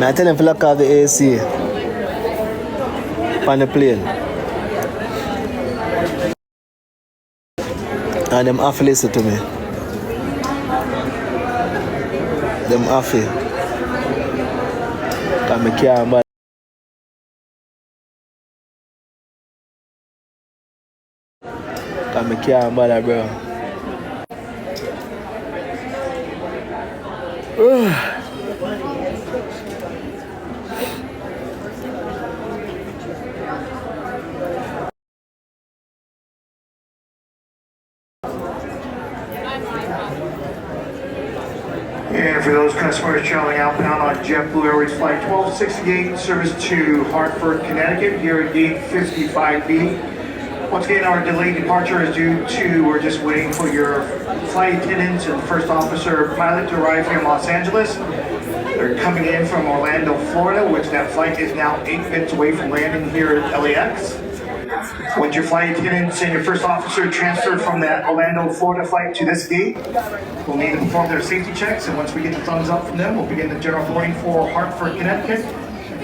I tell them to lock off the AC on the plane. And them have to listen to me. Them have to. Because I can't bother. Because I can't bother, bro. And for those customers traveling outbound on JetBlue Airways Flight 1268, service to Hartford, Connecticut, here at gate 55B. Once again, our delayed departure is due to, we're just waiting for your flight attendants and first officer pilot to arrive here in Los Angeles. They're coming in from Orlando, Florida, which that flight is now 8 minutes away from landing here at LAX. Once your flight attendants and your first officer transfer from that Orlando, Florida flight to this gate, we'll need to perform their safety checks, and once we get the thumbs up from them, we'll begin the general boarding for Hartford, Connecticut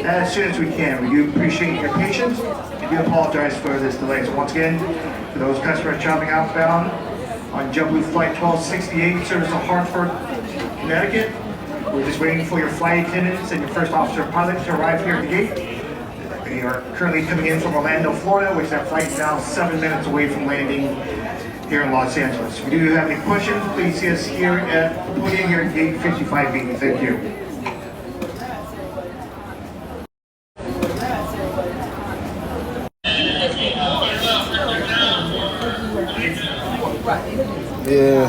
as soon as we can. We do appreciate your patience and do apologize for this delay. So once again, for those customers traveling outbound on JetBlue Flight 1268, service to Hartford, Connecticut, we're just waiting for your flight attendants and your first officer pilot to arrive here at the gate. They are currently coming in from Orlando, Florida, which that flight is now 7 minutes away from landing here in Los Angeles. If you do have any questions, please see us here at the podium here at gate 55B. Thank you. Yeah.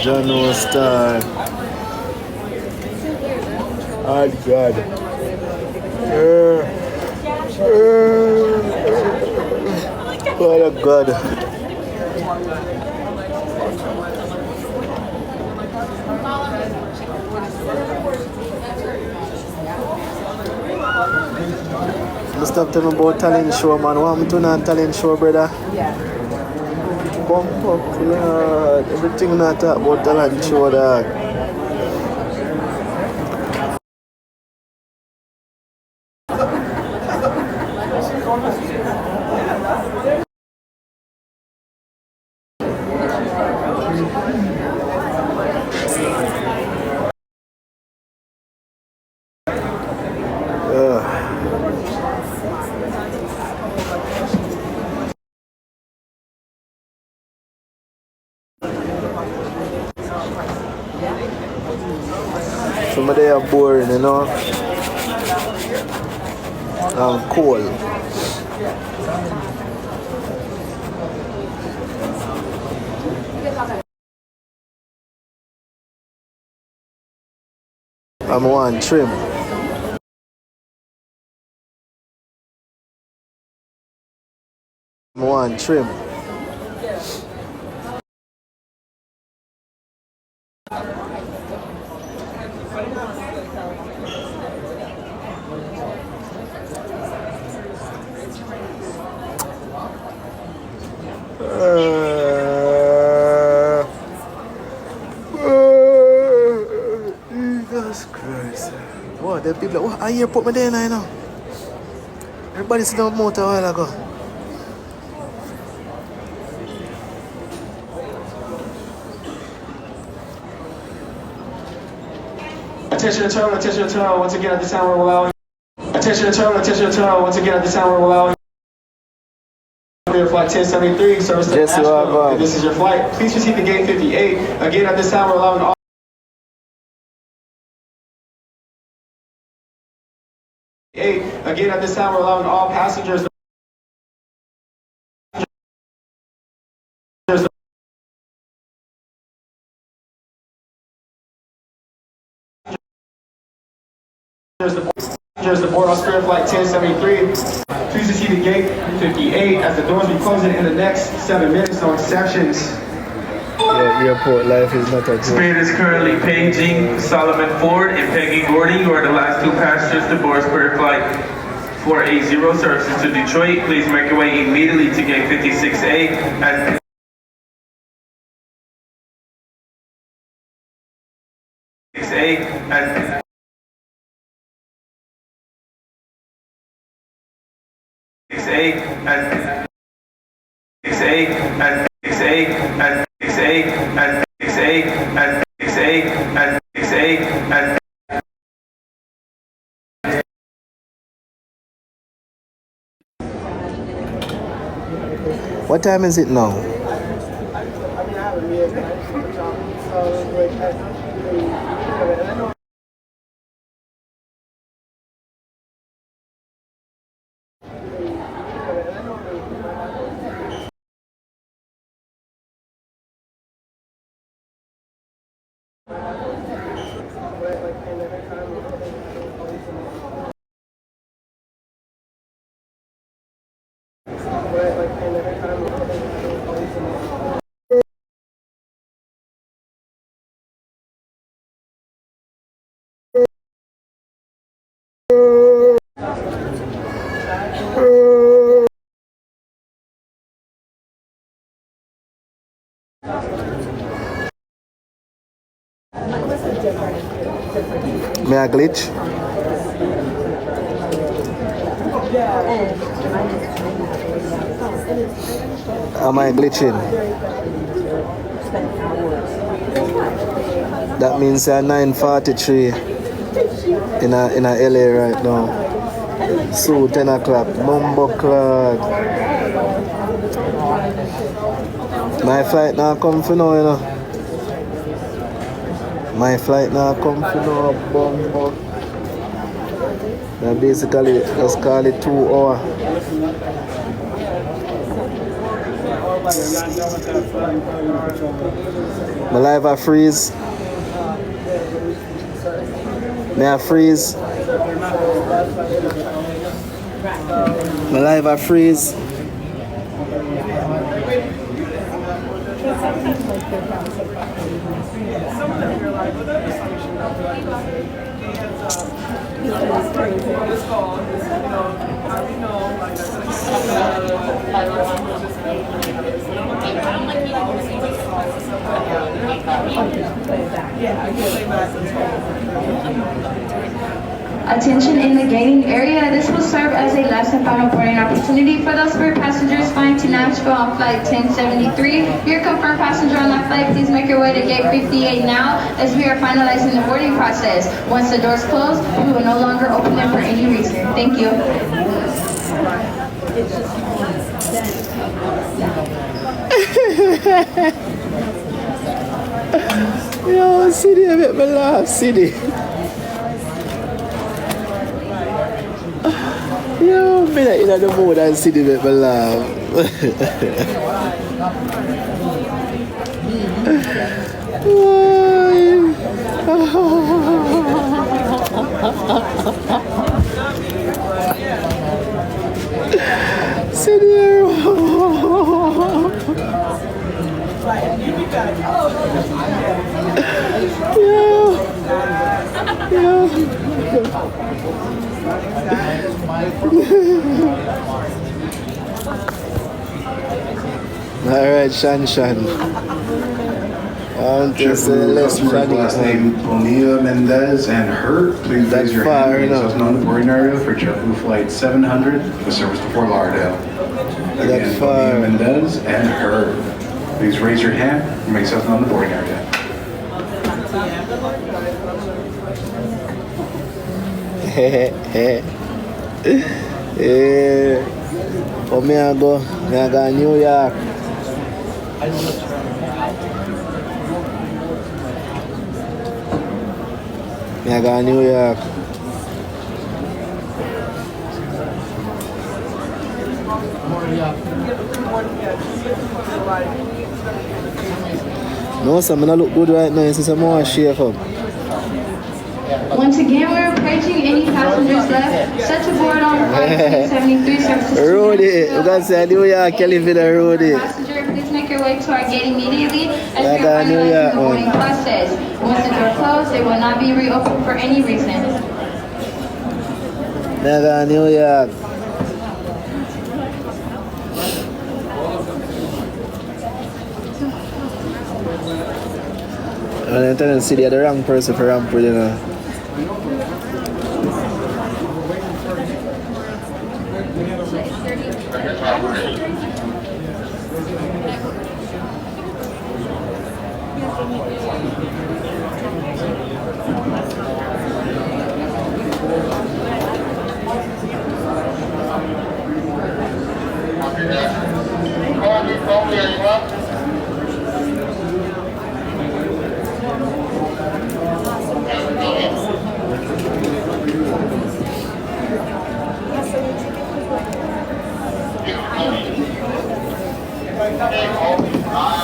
John no star. Oh God. Oh God. Let's stop telling me about talent show, man. What happened to that talent show, brother? Come up, Lord. Everything not talk about talent show, dog. Some of them are boring, you know. And cold. I'm one trim. I'm one trim. Jesus Christ. What, the people, what, I hear put me there now. Everybody sit down motor a while ago. Attention to turn, once again at this time we're allowing. Attention to turn, once again at this time we're allowing. Flight 1073, service to Asheville. This is your flight. Please proceed to gate 58. Again, at this time we're allowing all. Again, at this time we're allowing all passengers. The board on Spirit Flight 1073. Please proceed to gate 58 as the doors will be closing in the next 7 minutes, no exceptions. Yeah, airport life is not a joke. Spirit is currently paging Solomon Ford and Peggy Gordy, who are the last two passengers to board Spirit Flight 480 services to Detroit. Please make your way immediately to gate 56A. What time is it now? May I glitch? Am I glitching? That means I'm 9:43 in a LA right now. So 10 o'clock. Mumbo clock. My flight now come for now, you know. My flight now come for now, bumbo. I basically just call it 2 hours. My life I freeze. May I freeze? My life I freeze. Attention in the gaining area. This will serve as a last and final boarding opportunity for those Spirit passengers flying to Nashville on flight 1073. Your confirmed passenger on that flight, please make your way to gate 58 now as we are finalizing the boarding process. Once the doors close, we will no longer open them for any reason. Thank you. Yo, City, I make me laugh, City. Yo, me not in the mood and City make me laugh. City. Alright, Shan. Last name Bonilla Mendez and her. Please raise your hand and make yourself known in the boarding area for JetBlue Flight 700 with service to Fort Lauderdale. Again, Bonilla Mendez and her. Please raise your hand and make yourself known in the boarding area. Oh, me I go New York. Me I go New York. No, sir, I look good right now. It's a more shave up. Once again, we're approaching any passengers left. Set to board on flight 1073 services. Roadie, you can say New York, Kelly for the roadie. Passenger, please make your way to our gate immediately as we are finalizing the boarding process. Once the door closed, it will not be reopened for any reason. Mega New York. I'm trying to see the wrong person for ramp with, you know.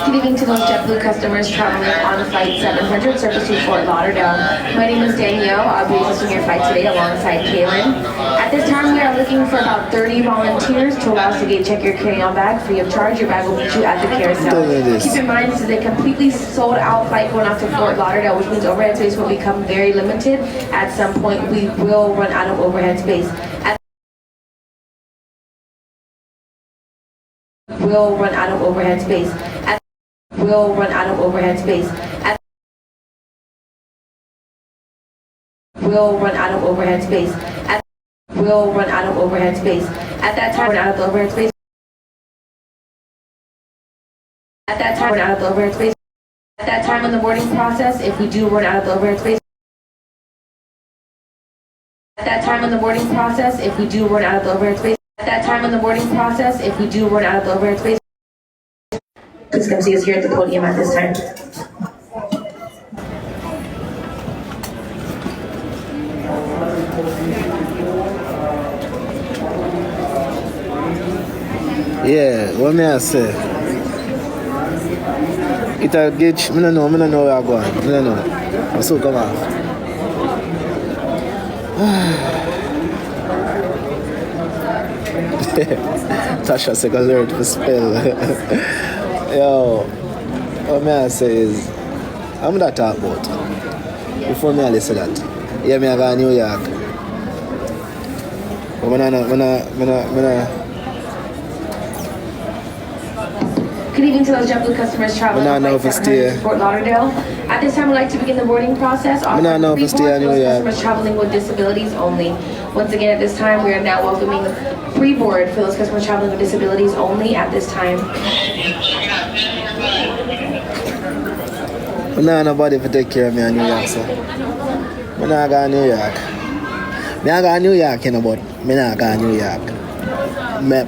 Good evening to those JetBlue customers traveling on flight 700, service to Fort Lauderdale. My name is Danielle. I'll be assisting your flight today alongside Kaylin. At this time, we are looking for about 30 volunteers to allow us to gate check your carry-on bag free of charge. Your bag will meet you at the carousel. Keep in mind, this is a completely sold out flight going out to Fort Lauderdale, which means overhead space will become very limited. At some point, we will run out of overhead space. Will run out of overhead space. Will run out of overhead space. Will run out of overhead space. Will run out of overhead space. At that time, run out of the overhead space. At that time, run out of the overhead space. At that time in the boarding process, if we do run out of the overhead space. At that time in the boarding process, if we do run out of the overhead space. At that time in the boarding process, if we do run out of the overhead space, please come see us here at the podium at this time. Yeah, what may I say? It'll gauge, I don't know where I'm going. I don't know. I'm so come on. Tasha said I learned to spell. Yo, what may I say is, I'm not talk about. Before me I listen that. Yeah, me I go to New York. But when I Good evening to those JetBlue customers traveling on flight 700 to Fort Lauderdale. At this time, we'd like to begin the boarding process. Offering free board for those customers traveling with disabilities only. Once again, at this time, we are now welcoming free board for those customers traveling with disabilities only at this time. no nobody to take care of me in New York, so. I not go to New York. I go to New York, you know, but I not go to New York.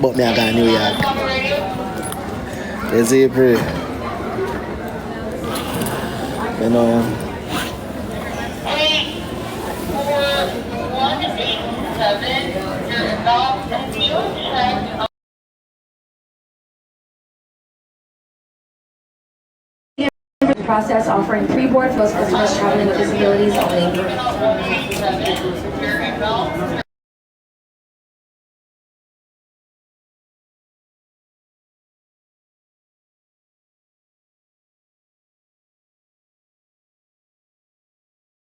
But I go to New York. Is it pretty? You know. 8, 4, 1, 8, 7, your dog and fuel check. Process offering free board for those customers traveling with disabilities only.